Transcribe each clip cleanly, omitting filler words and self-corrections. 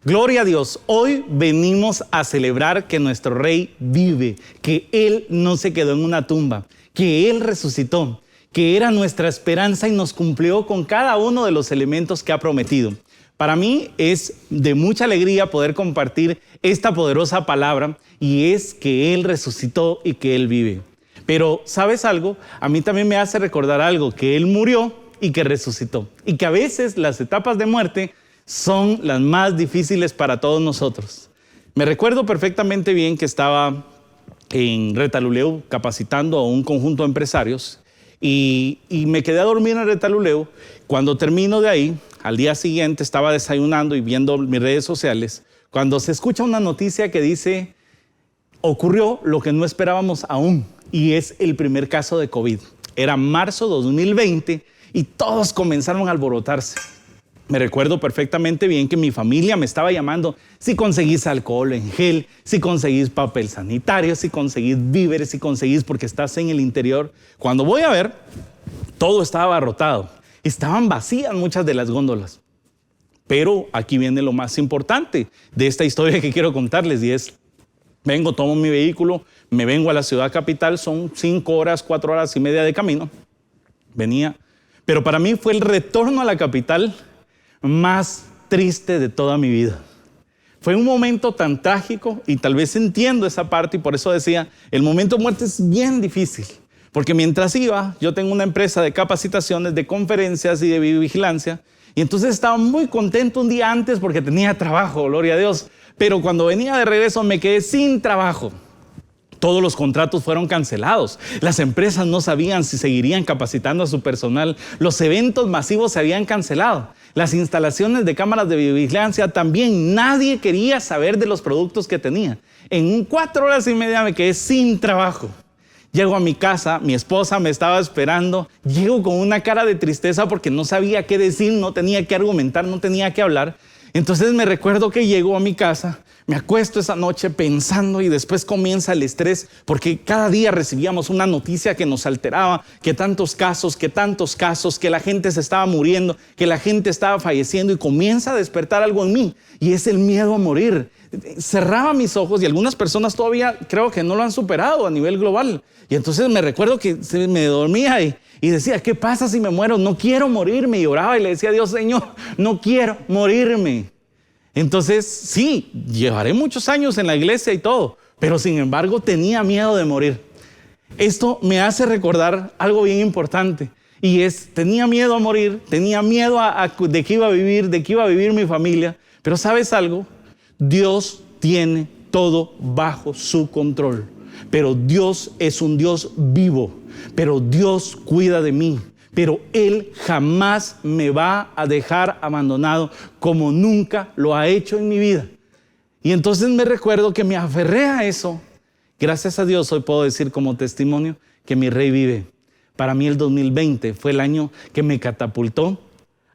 Gloria a Dios, hoy venimos a celebrar que nuestro Rey vive, que Él no se quedó en una tumba, que Él resucitó, que era nuestra esperanza y nos cumplió con cada uno de los elementos que ha prometido. Para mí es de mucha alegría poder compartir esta poderosa palabra y es que Él resucitó y que Él vive. Pero, ¿sabes algo? A mí también me hace recordar algo, que Él murió y que resucitó. Y que a veces las etapas de muerte son las más difíciles para todos nosotros. Me recuerdo perfectamente bien que estaba en Retaluleu capacitando a un conjunto de empresarios y me quedé a dormir en Retaluleu. Cuando termino de ahí, al día siguiente estaba desayunando y viendo mis redes sociales, cuando se escucha una noticia que dice, ocurrió lo que no esperábamos aún, y es el primer caso de COVID. Era marzo de 2020 y todos comenzaron a alborotarse. Me recuerdo perfectamente bien que mi familia me estaba llamando si conseguís alcohol en gel, si conseguís papel sanitario, si conseguís víveres, si conseguís porque estás en el interior. Cuando voy a ver, todo estaba abarrotado. Estaban vacías muchas de las góndolas. Pero aquí viene lo más importante de esta historia que quiero contarles y es, tomo mi vehículo, me vengo a la ciudad capital, son 5 horas, 4 horas y media de camino. Venía, pero para mí fue el retorno a la capital más triste de toda mi vida. Fue un momento tan trágico y tal vez entiendo esa parte y por eso decía, el momento de muerte es bien difícil. Porque mientras iba, yo tengo una empresa de capacitaciones, de conferencias y de vigilancia y entonces estaba muy contento un día antes porque tenía trabajo, gloria a Dios. Pero cuando venía de regreso me quedé sin trabajo. Todos los contratos fueron cancelados. Las empresas no sabían si seguirían capacitando a su personal. Los eventos masivos se habían cancelado. Las instalaciones de cámaras de vigilancia también. Nadie quería saber de los productos que tenía. En 4 horas y media me quedé sin trabajo. Llego a mi casa, mi esposa me estaba esperando. Llego con una cara de tristeza porque no sabía qué decir, no tenía que argumentar, no tenía que hablar. Entonces me recuerdo que llego a mi casa, me acuesto esa noche pensando y después comienza el estrés porque cada día recibíamos una noticia que nos alteraba, que tantos casos, que la gente se estaba muriendo, que la gente estaba falleciendo y comienza a despertar algo en mí y es el miedo a morir. Cerraba mis ojos y algunas personas todavía creo que no lo han superado a nivel global. Y entonces me recuerdo que me dormía y decía, ¿qué pasa si me muero? No quiero morirme. Y oraba y le decía a Dios, Señor, no quiero morirme. Entonces, sí, llevaré muchos años en la iglesia y todo, pero sin embargo tenía miedo de morir. Esto me hace recordar algo bien importante y es, tenía miedo a morir, tenía miedo de que iba a vivir mi familia, pero ¿sabes algo? Dios tiene todo bajo su control, pero Dios es un Dios vivo, pero Dios cuida de mí. Pero Él jamás me va a dejar abandonado como nunca lo ha hecho en mi vida. Y entonces me recuerdo que me aferré a eso. Gracias a Dios hoy puedo decir como testimonio que mi Rey vive. Para mí el 2020 fue el año que me catapultó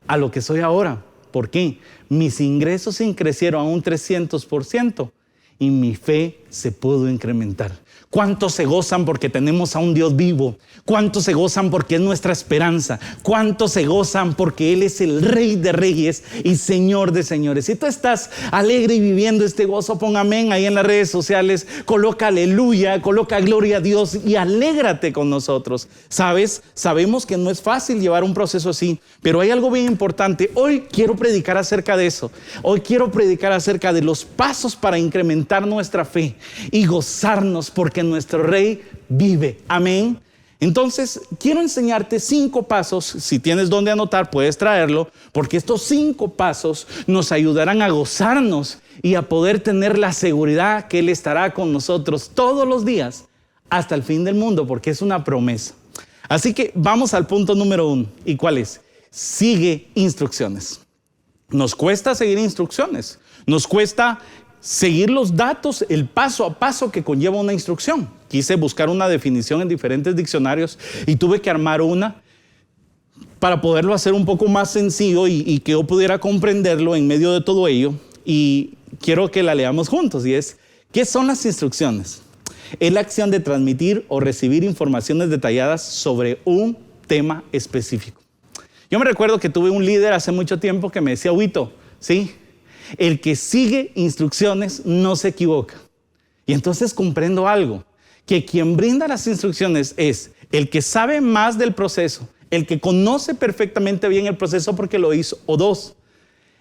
a lo que soy ahora. ¿Por qué? Mis ingresos crecieron a un 300% y mi fe se pudo incrementar. ¿Cuántos se gozan porque tenemos a un Dios vivo? ¿Cuántos se gozan porque es nuestra esperanza? ¿Cuántos se gozan porque Él es el Rey de Reyes y Señor de Señores? Si tú estás alegre y viviendo este gozo, pon amén ahí en las redes sociales, coloca aleluya, coloca gloria a Dios y alégrate con nosotros. ¿Sabes? Sabemos que no es fácil llevar un proceso así, pero hay algo bien importante. Hoy quiero predicar acerca de eso. Hoy quiero predicar acerca de los pasos para incrementar nuestra fe y gozarnos porque nuestro Rey vive. Amén. Entonces, quiero enseñarte 5 pasos. Si tienes donde anotar, puedes traerlo, porque estos 5 pasos nos ayudarán a gozarnos y a poder tener la seguridad que Él estará con nosotros todos los días hasta el fin del mundo, porque es una promesa. Así que vamos al punto número 1. ¿Y cuál es? Sigue instrucciones. Nos cuesta seguir instrucciones. Nos cuesta seguir los datos, el paso a paso que conlleva una instrucción. Quise buscar una definición en diferentes diccionarios y tuve que armar una para poderlo hacer un poco más sencillo y que yo pudiera comprenderlo en medio de todo ello. Y quiero que la leamos juntos y es, ¿qué son las instrucciones? Es la acción de transmitir o recibir informaciones detalladas sobre un tema específico. Yo me recuerdo que tuve un líder hace mucho tiempo que me decía, Huito, ¿sí? el que sigue instrucciones no se equivoca. Y entonces comprendo algo, que quien brinda las instrucciones es el que sabe más del proceso, el que conoce perfectamente bien el proceso porque lo hizo, o dos,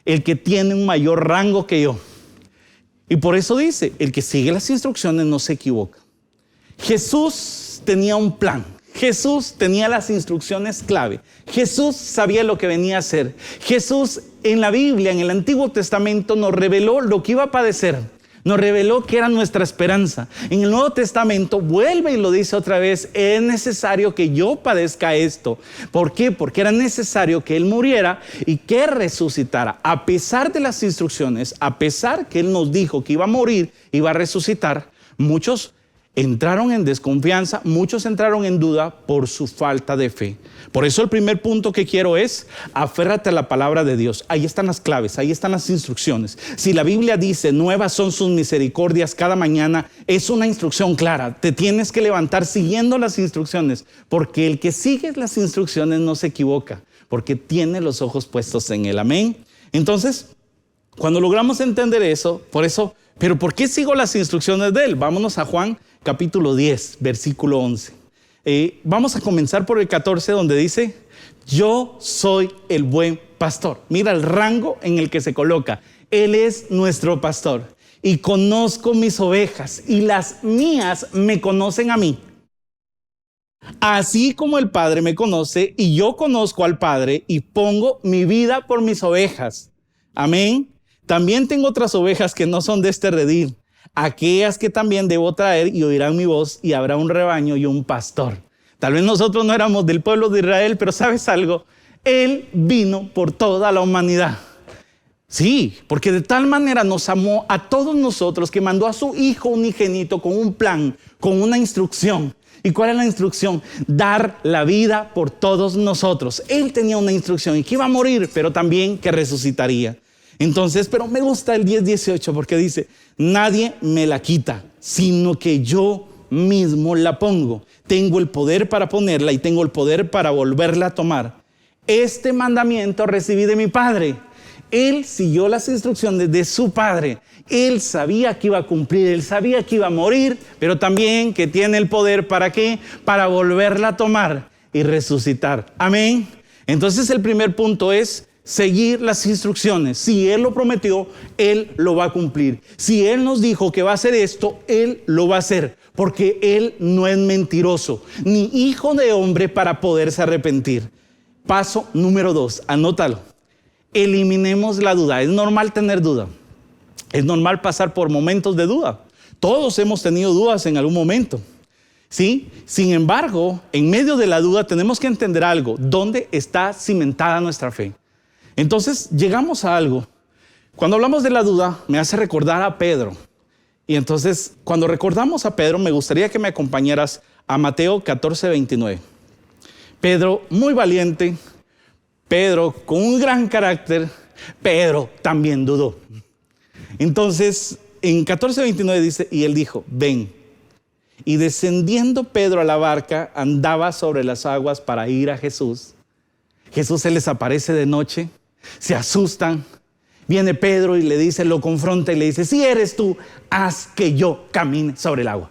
el que tiene un mayor rango que yo. Y por eso dice, el que sigue las instrucciones no se equivoca. Jesús tenía un plan. Jesús tenía las instrucciones clave. Jesús sabía lo que venía a hacer. Jesús en la Biblia, en el Antiguo Testamento, nos reveló lo que iba a padecer. Nos reveló que era nuestra esperanza. En el Nuevo Testamento vuelve y lo dice otra vez, es necesario que yo padezca esto. ¿Por qué? Porque era necesario que Él muriera y que resucitara. A pesar de las instrucciones, a pesar que Él nos dijo que iba a morir, iba a resucitar, muchos entraron en desconfianza, muchos entraron en duda por su falta de fe. Por eso el primer punto que quiero es, aférrate a la palabra de Dios. Ahí están las claves, ahí están las instrucciones. Si la Biblia dice, nuevas son sus misericordias cada mañana, es una instrucción clara. Te tienes que levantar siguiendo las instrucciones, porque el que sigue las instrucciones no se equivoca, porque tiene los ojos puestos en Él. Amén. Entonces, cuando logramos entender eso, pero ¿por qué sigo las instrucciones de Él? Vámonos a Juan capítulo 10, versículo 11. Vamos a comenzar por el 14, donde dice, yo soy el buen pastor. Mira el rango en el que se coloca. Él es nuestro pastor. Y conozco mis ovejas, y las mías me conocen a mí. Así como el Padre me conoce, y yo conozco al Padre, y pongo mi vida por mis ovejas. Amén. También tengo otras ovejas que no son de este redil, aquellas que también debo traer y oirán mi voz, y habrá un rebaño y un pastor. Tal vez nosotros no éramos del pueblo de Israel, pero ¿sabes algo? Él vino por toda la humanidad. Sí, porque de tal manera nos amó a todos nosotros que mandó a su Hijo unigénito con un plan, con una instrucción. ¿Y cuál es la instrucción? Dar la vida por todos nosotros. Él tenía una instrucción y que iba a morir, pero también que resucitaría. Entonces, pero me gusta el 10:18 porque dice, nadie me la quita, sino que yo mismo la pongo. Tengo el poder para ponerla y tengo el poder para volverla a tomar. Este mandamiento recibí de mi Padre. Él siguió las instrucciones de su Padre. Él sabía que iba a cumplir, él sabía que iba a morir, pero también que tiene el poder ¿para qué? Para volverla a tomar y resucitar. Amén. Entonces el primer punto es seguir las instrucciones. Si Él lo prometió, Él lo va a cumplir. Si Él nos dijo que va a hacer esto, Él lo va a hacer. Porque Él no es mentiroso, ni hijo de hombre para poderse arrepentir. Paso número 2, anótalo. Eliminemos la duda. Es normal tener duda. Es normal pasar por momentos de duda. Todos hemos tenido dudas en algún momento. ¿Sí? Sin embargo, en medio de la duda tenemos que entender algo. ¿Dónde está cimentada nuestra fe? Entonces llegamos a algo. Cuando hablamos de la duda, me hace recordar a Pedro. Y entonces, cuando recordamos a Pedro, me gustaría que me acompañaras a Mateo 14:29. Pedro, muy valiente. Pedro, con un gran carácter. Pedro también dudó. Entonces, en 14:29 dice, y él dijo, ven. Y descendiendo Pedro a la barca, andaba sobre las aguas para ir a Jesús. Jesús se les aparece de noche. Se asustan, viene Pedro y le dice, lo confronta y le dice, si eres tú, haz que yo camine sobre el agua.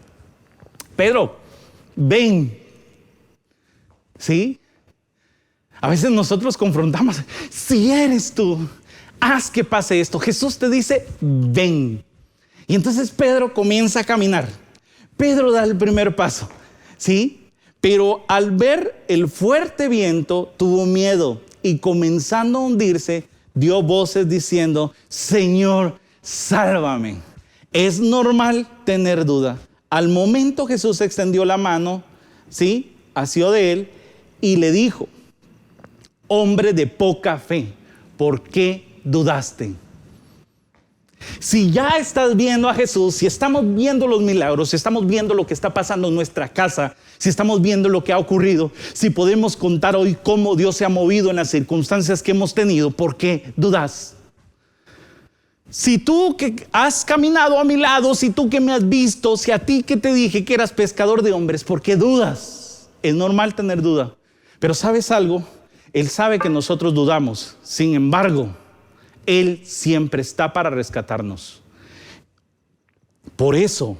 Pedro, ven. ¿Sí? A veces nosotros confrontamos, si eres tú, haz que pase esto. Jesús te dice, ven. Y entonces Pedro comienza a caminar. Pedro da el primer paso, ¿sí? Pero al ver el fuerte viento, tuvo miedo. Y comenzando a hundirse, dio voces diciendo, Señor, sálvame. Es normal tener duda. Al momento Jesús extendió la mano, ¿sí? Asió de él y le dijo, hombre de poca fe, ¿por qué dudaste? Si ya estás viendo a Jesús, si estamos viendo los milagros, si estamos viendo lo que está pasando en nuestra casa, si estamos viendo lo que ha ocurrido, si podemos contar hoy cómo Dios se ha movido en las circunstancias que hemos tenido, ¿por qué dudas? Si tú que has caminado a mi lado, si tú que me has visto, si a ti que te dije que eras pescador de hombres, ¿por qué dudas? Es normal tener duda. Pero ¿sabes algo? Él sabe que nosotros dudamos. Sin embargo, Él siempre está para rescatarnos. Por eso,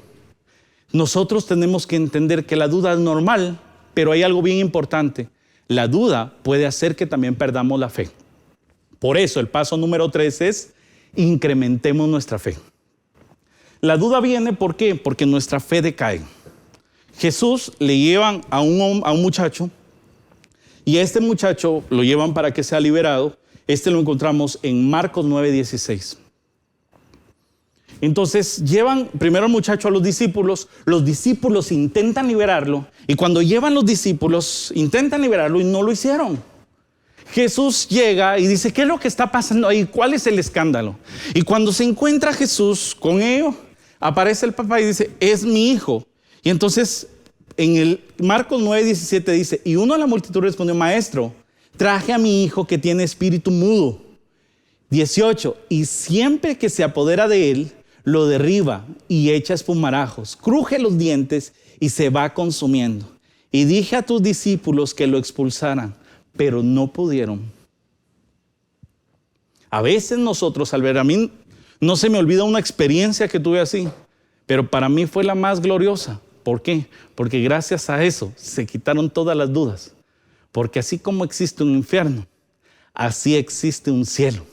nosotros tenemos que entender que la duda es normal, pero hay algo bien importante. La duda puede hacer que también perdamos la fe. Por eso, el paso número 3 es incrementemos nuestra fe. La duda viene, ¿por qué? Porque nuestra fe decae. Jesús le llevan a un muchacho y a este muchacho lo llevan para que sea liberado. Lo encontramos en Marcos 9:16. Entonces llevan primero al muchacho a los discípulos intentan liberarlo y cuando llevan los discípulos intentan liberarlo y no lo hicieron. Jesús llega y dice, ¿qué es lo que está pasando ahí? ¿Cuál es el escándalo? Y cuando se encuentra Jesús con ellos, aparece el papá y dice, es mi hijo. Y entonces en el Marcos 9:17 dice, y uno de la multitud respondió, maestro, traje a mi hijo que tiene espíritu mudo. 18, y siempre que se apodera de él, lo derriba y echa espumarajos, cruje los dientes y se va consumiendo. Y dije a tus discípulos que lo expulsaran, pero no pudieron. A veces nosotros, al ver, a mí no se me olvida una experiencia que tuve así, pero para mí fue la más gloriosa. ¿Por qué? Porque gracias a eso se quitaron todas las dudas. Porque así como existe un infierno, así existe un cielo.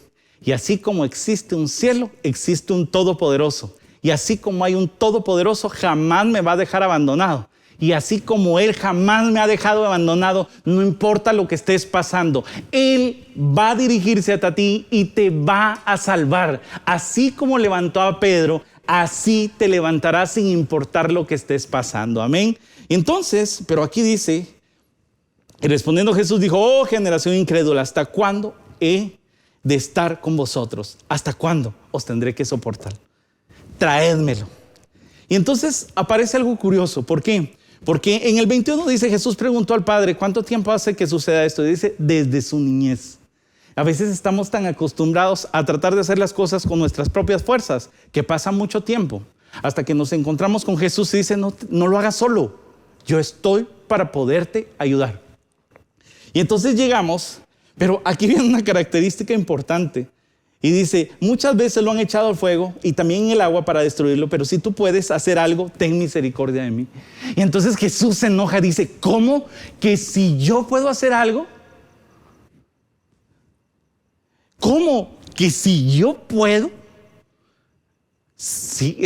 Y así como existe un cielo, existe un todopoderoso. Y así como hay un todopoderoso, jamás me va a dejar abandonado. Y así como Él jamás me ha dejado abandonado, no importa lo que estés pasando, Él va a dirigirse hasta ti y te va a salvar. Así como levantó a Pedro, así te levantará sin importar lo que estés pasando. Amén. Entonces, pero aquí dice, y respondiendo Jesús dijo, oh generación incrédula, ¿hasta cuándo he de estar con vosotros? ¿Hasta cuándo os tendré que soportar? Traédmelo. Y entonces aparece algo curioso. ¿Por qué? Porque en el 21 dice, Jesús preguntó al Padre, ¿cuánto tiempo hace que suceda esto? Y dice, desde su niñez. A veces estamos tan acostumbrados a tratar de hacer las cosas con nuestras propias fuerzas, que pasa mucho tiempo, hasta que nos encontramos con Jesús y dice, no lo hagas solo. Yo estoy para poderte ayudar. Y entonces llegamos, pero aquí viene una característica importante. Y dice, muchas veces lo han echado al fuego y también en el agua para destruirlo, pero si tú puedes hacer algo, ten misericordia de mí. Y entonces Jesús se enoja, dice, ¿cómo que si yo puedo hacer algo? ¿Cómo que si yo puedo? Sí,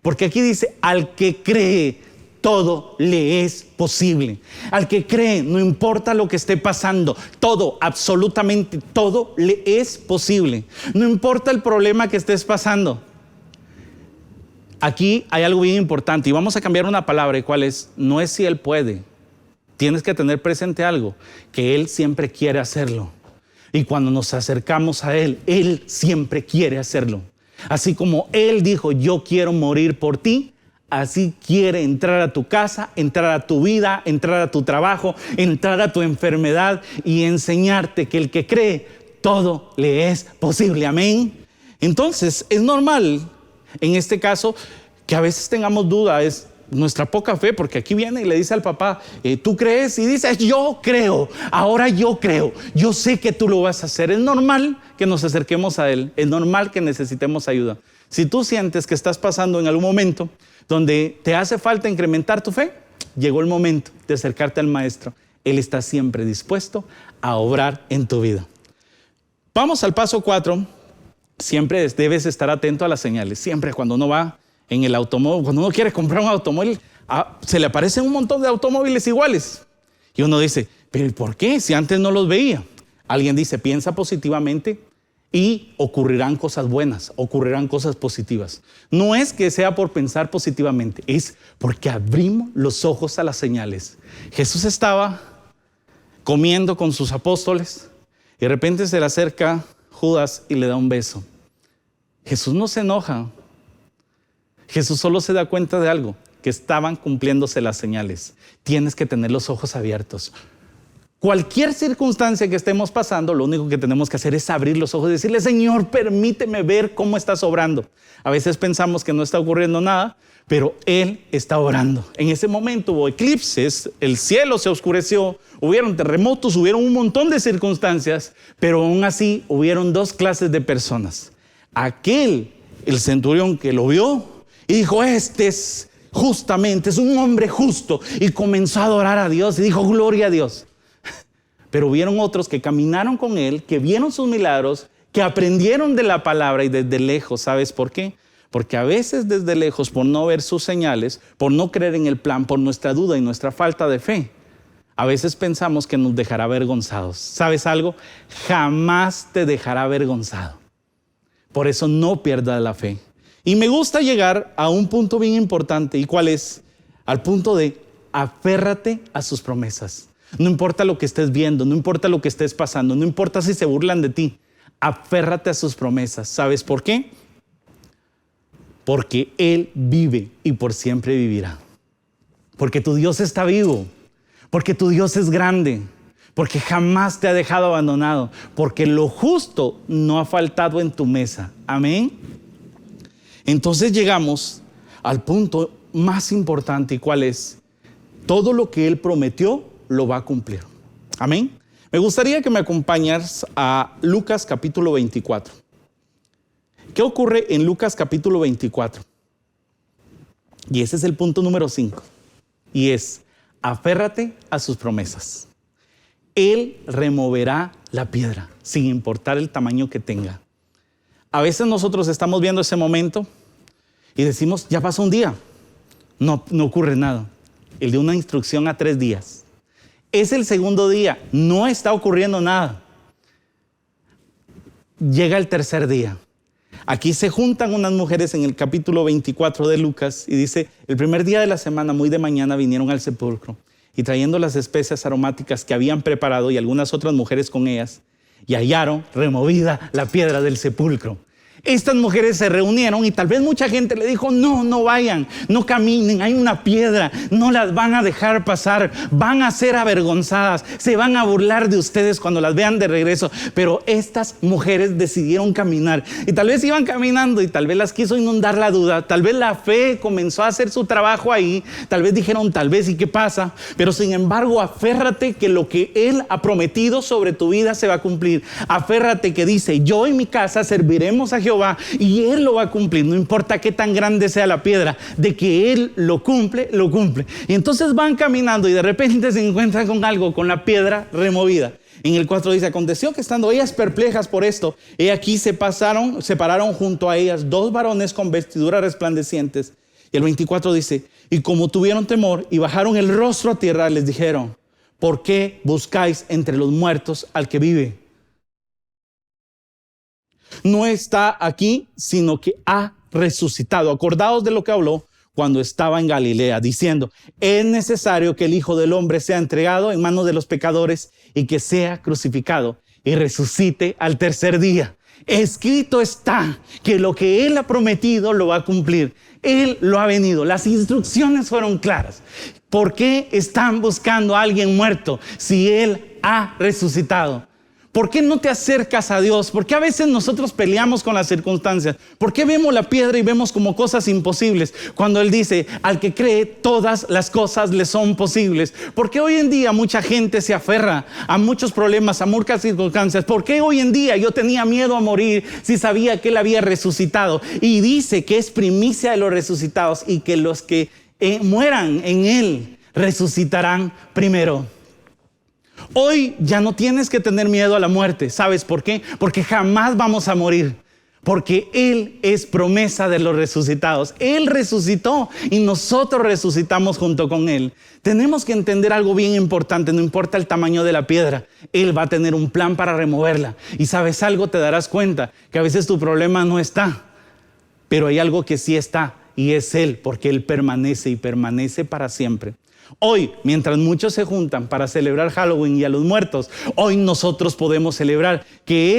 porque aquí dice, al que cree, todo le es posible. Al que cree, no importa lo que esté pasando, todo, absolutamente todo le es posible. No importa el problema que estés pasando. Aquí hay algo bien importante y vamos a cambiar una palabra, ¿cuál es? No es si Él puede. Tienes que tener presente algo, que Él siempre quiere hacerlo. Y cuando nos acercamos a Él, Él siempre quiere hacerlo. Así como Él dijo, yo quiero morir por ti, así quiere entrar a tu casa, entrar a tu vida, entrar a tu trabajo, entrar a tu enfermedad y enseñarte que el que cree, todo le es posible. Amén. Entonces, es normal, en este caso, que a veces tengamos duda, es nuestra poca fe, porque aquí viene y le dice al papá, ¿tú crees? Y dice, yo creo, ahora yo creo, yo sé que tú lo vas a hacer. Es normal que nos acerquemos a Él, es normal que necesitemos ayuda. Si tú sientes que estás pasando en algún momento donde te hace falta incrementar tu fe, llegó el momento de acercarte al Maestro. Él está siempre dispuesto a obrar en tu vida. Vamos al paso 4. Siempre debes estar atento a las señales. Siempre cuando uno va en el automóvil, cuando uno quiere comprar un automóvil, se le aparecen un montón de automóviles iguales. Y uno dice, ¿pero por qué? Si antes no los veía. Alguien dice, piensa positivamente y ocurrirán cosas buenas, ocurrirán cosas positivas. No es que sea por pensar positivamente, es porque abrimos los ojos a las señales. Jesús estaba comiendo con sus apóstoles y de repente se le acerca Judas y le da un beso. Jesús no se enoja. Jesús solo se da cuenta de algo, que estaban cumpliéndose las señales. Tienes que tener los ojos abiertos. Cualquier circunstancia que estemos pasando, lo único que tenemos que hacer es abrir los ojos y decirle: Señor, permíteme ver cómo estás obrando. A veces pensamos que no está ocurriendo nada, pero Él está obrando. En ese momento hubo eclipses, el cielo se oscureció, hubieron terremotos, hubieron un montón de circunstancias, pero aún así hubieron dos clases de personas. El centurión que lo vio y dijo: este es justamente, es un hombre justo, y comenzó a adorar a Dios y dijo: gloria a Dios. Pero hubieron otros que caminaron con Él, que vieron sus milagros, que aprendieron de la palabra, y desde lejos. ¿Sabes por qué? Porque a veces desde lejos, por no ver sus señales, por no creer en el plan, por nuestra duda y nuestra falta de fe, a veces pensamos que nos dejará avergonzados. ¿Sabes algo? Jamás te dejará avergonzado. Por eso no pierdas la fe. Y me gusta llegar a un punto bien importante. ¿Y cuál es? Al punto de aférrate a sus promesas. No importa lo que estés viendo, no importa lo que estés pasando, no importa si se burlan de ti. Aférrate a sus promesas. ¿Sabes por qué? Porque Él vive y por siempre vivirá. Porque tu Dios está vivo. Porque tu Dios es grande. Porque jamás te ha dejado abandonado. Porque lo justo no ha faltado en tu mesa. Amén. Entonces llegamos al punto más importante. ¿Y cuál es? Todo lo que Él prometió lo va a cumplir. Amén. Me gustaría que me acompañes a Lucas capítulo 24. ¿Qué ocurre en Lucas capítulo 24? Y ese es el punto número 5. Y es: aférrate a sus promesas. Él removerá la piedra, sin importar el tamaño que tenga. A veces nosotros estamos viendo ese momento y decimos: ya pasó un día, no ocurre nada. El de una instrucción a 3 días. Es el segundo día, no está ocurriendo nada. Llega el tercer día. Aquí se juntan unas mujeres en el capítulo 24 de Lucas y dice: el primer día de la semana, muy de mañana, vinieron al sepulcro y trayendo las especias aromáticas que habían preparado y algunas otras mujeres con ellas, y hallaron removida la piedra del sepulcro. Estas mujeres se reunieron y tal vez mucha gente le dijo: no vayan, no caminen, hay una piedra, no las van a dejar pasar, van a ser avergonzadas, se van a burlar de ustedes cuando las vean de regreso. Pero estas mujeres decidieron caminar y tal vez iban caminando y tal vez las quiso inundar la duda, tal vez la fe comenzó a hacer su trabajo ahí, tal vez dijeron: tal vez, ¿y qué pasa? Pero sin embargo, aférrate que lo que Él ha prometido sobre tu vida se va a cumplir. Aférrate que dice: yo y mi casa serviremos a Jehová, y Él lo va a cumplir. No importa qué tan grande sea la piedra, de que Él lo cumple, lo cumple. Y entonces van caminando y de repente se encuentran con algo, con la piedra removida. En el 4 dice: aconteció que estando ellas perplejas por esto, he aquí se pararon junto a ellas 2 varones con vestiduras resplandecientes. Y el 24 dice: y como tuvieron temor y bajaron el rostro a tierra, les dijeron: ¿por qué buscáis entre los muertos al que vive? No está aquí, sino que ha resucitado. Acordaos de lo que habló cuando estaba en Galilea, diciendo: es necesario que el Hijo del Hombre sea entregado en manos de los pecadores y que sea crucificado y resucite al tercer día. Escrito está que lo que Él ha prometido lo va a cumplir. Él lo ha venido. Las instrucciones fueron claras. ¿Por qué están buscando a alguien muerto si Él ha resucitado? ¿Por qué no te acercas a Dios? ¿Por qué a veces nosotros peleamos con las circunstancias? ¿Por qué vemos la piedra y vemos como cosas imposibles? Cuando Él dice: al que cree, todas las cosas le son posibles. ¿Por qué hoy en día mucha gente se aferra a muchos problemas, a muchas circunstancias? ¿Por qué hoy en día yo tenía miedo a morir si sabía que Él había resucitado? Y dice que es primicia de los resucitados y que los que mueran en Él resucitarán primero. Hoy ya no tienes que tener miedo a la muerte. ¿Sabes por qué? Porque jamás vamos a morir. Porque Él es promesa de los resucitados. Él resucitó y nosotros resucitamos junto con Él. Tenemos que entender algo bien importante. No importa el tamaño de la piedra, Él va a tener un plan para removerla. Y ¿sabes algo? Te darás cuenta que a veces tu problema no está, pero hay algo que sí está, y es Él, porque Él permanece y permanece para siempre. Hoy, mientras muchos se juntan para celebrar Halloween y a los muertos, hoy nosotros podemos celebrar que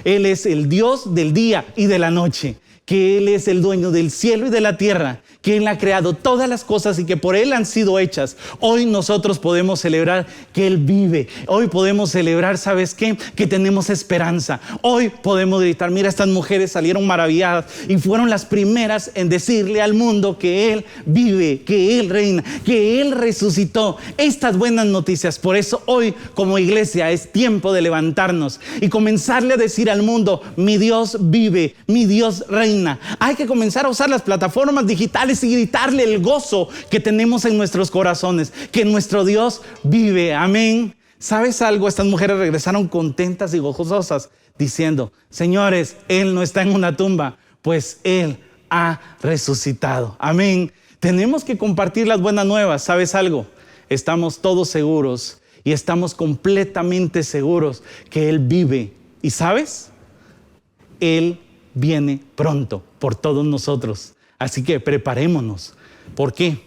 Él es el Dios del día y de la noche, que Él es el dueño del cielo y de la tierra, que Él ha creado todas las cosas y que por Él han sido hechas. Hoy nosotros podemos celebrar que Él vive. Hoy podemos celebrar, ¿sabes qué? Que tenemos esperanza. Hoy podemos gritar, mira, estas mujeres salieron maravilladas y fueron las primeras en decirle al mundo que Él vive, que Él reina, que Él resucitó. Estas buenas noticias. Por eso hoy como iglesia es tiempo de levantarnos y comenzarle a decir al mundo, mi Dios vive, mi Dios reina. Hay que comenzar a usar las plataformas digitales y gritarle el gozo que tenemos en nuestros corazones, que nuestro Dios vive. Amén. ¿Sabes algo? Estas mujeres regresaron contentas y gozosas diciendo, señores, Él no está en una tumba, pues Él ha resucitado. Amén. Tenemos que compartir las buenas nuevas. ¿Sabes algo? Estamos todos seguros y estamos completamente seguros que Él vive. ¿Y sabes? Él viene pronto por todos nosotros. Así que preparémonos. ¿Por qué?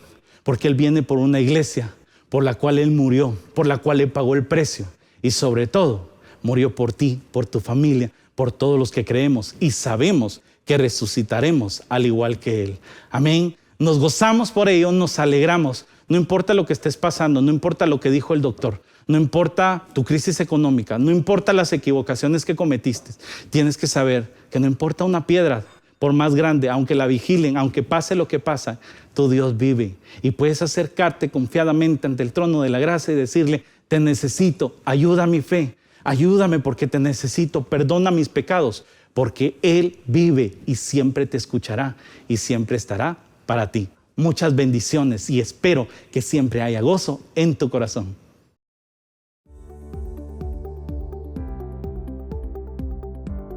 Porque Él viene por una iglesia por la cual Él murió, por la cual Él pagó el precio. Y sobre todo, murió por ti, por tu familia, por todos los que creemos. Y sabemos que resucitaremos al igual que Él. Amén. Nos gozamos por ello, nos alegramos. No importa lo que estés pasando, no importa lo que dijo el doctor, no importa tu crisis económica, no importa las equivocaciones que cometiste. Tienes que saber que no importa una piedra, por más grande, aunque la vigilen, aunque pase lo que pasa, tu Dios vive. Y puedes acercarte confiadamente ante el trono de la gracia y decirle, te necesito, ayuda a mi fe, ayúdame porque te necesito, perdona mis pecados, porque Él vive y siempre te escuchará y siempre estará para ti. Muchas bendiciones y espero que siempre haya gozo en tu corazón.